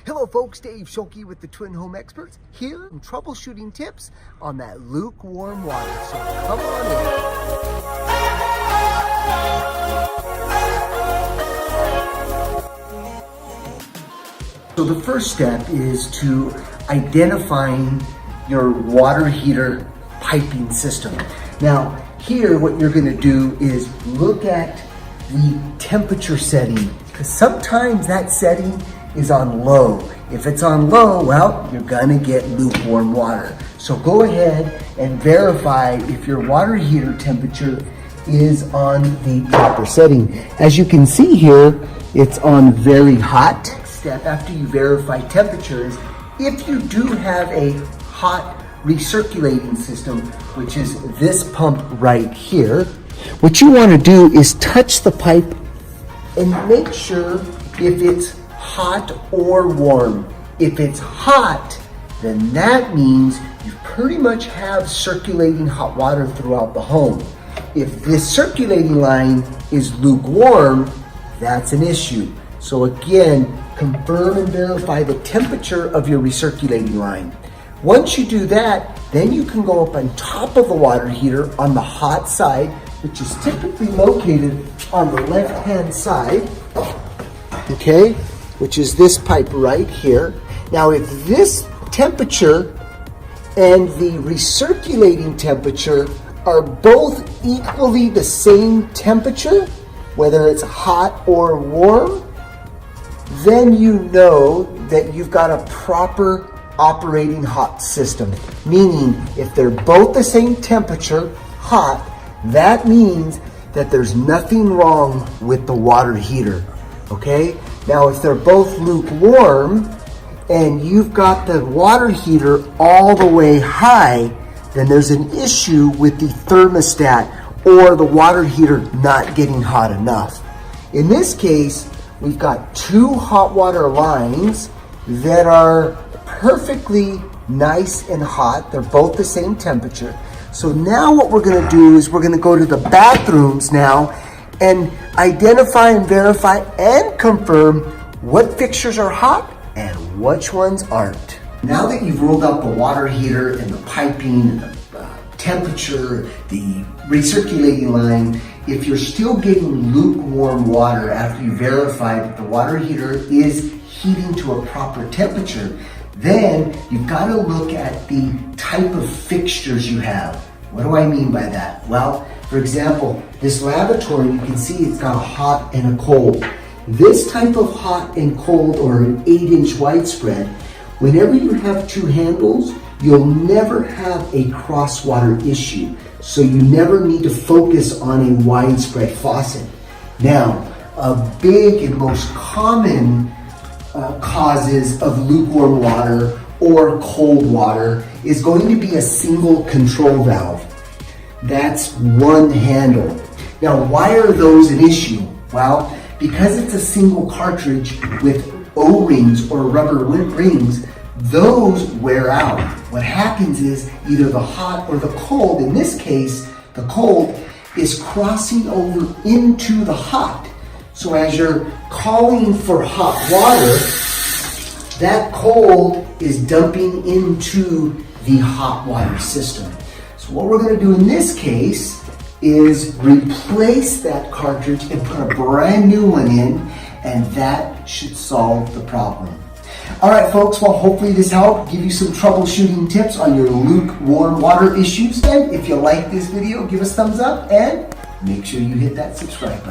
Hello folks, Dave Schulke with the Twin Home Experts here in troubleshooting tips on that lukewarm water. So come on in. So the first step is to identifying your water heater piping system. Now here what you're going to do is look at the temperature setting, because sometimes that setting is on low. If it's on low, well, you're gonna get lukewarm water. So go ahead and verify if your water heater temperature is on the proper setting. As you can see here, it's on very hot. Next step after you verify temperatures, if you do have a hot recirculating system, which is this pump right here, what you want to do is touch the pipe and make sure if it's hot or warm. If it's hot, then that means you pretty much have circulating hot water throughout the home. If this circulating line is lukewarm, that's an issue. So again, confirm and verify the temperature of your recirculating line. Once you do that, then you can go up on top of the water heater on the hot side, which is typically located on the left-hand side, okay, which is this pipe right here. Now, if this temperature and the recirculating temperature are both equally the same temperature, whether it's hot or warm, then you know that you've got a proper operating hot system. Meaning, if they're both the same temperature, hot, that means that there's nothing wrong with the water heater, okay? Now, if they're both lukewarm and you've got the water heater all the way high, then there's an issue with the thermostat or the water heater not getting hot enough. In this case, we've got two hot water lines that are perfectly nice and hot. They're both the same temperature. So now what we're gonna do is we're gonna go to the bathrooms now and identify and verify and confirm what fixtures are hot and which ones aren't. Now that you've rolled out the water heater and the piping, the temperature, the recirculating line, if you're still getting lukewarm water after you verify that the water heater is heating to a proper temperature, then you've got to look at the type of fixtures you have. What do I mean by that? Well, for example, this lavatory, you can see it's got a hot and a cold. This type of hot and cold, or an 8-inch widespread, whenever you have two handles, you'll never have a cross water issue. So you never need to focus on a widespread faucet. Now, a big and most common causes of lukewarm water or cold water is going to be a single control valve. That's one handle. Now, why are those an issue? Well, because it's a single cartridge with O-rings or rubber rings, those wear out. What happens is either the hot or the cold, in this case, the cold, is crossing over into the hot. So as you're calling for hot water, that cold is dumping into the hot water system. So what we're going to do in this case is replace that cartridge and put a brand new one in, and that should solve the problem. All right, folks, well, hopefully this helped give you some troubleshooting tips on your lukewarm water issues. And if you like this video, give us a thumbs up and make sure you hit that subscribe button.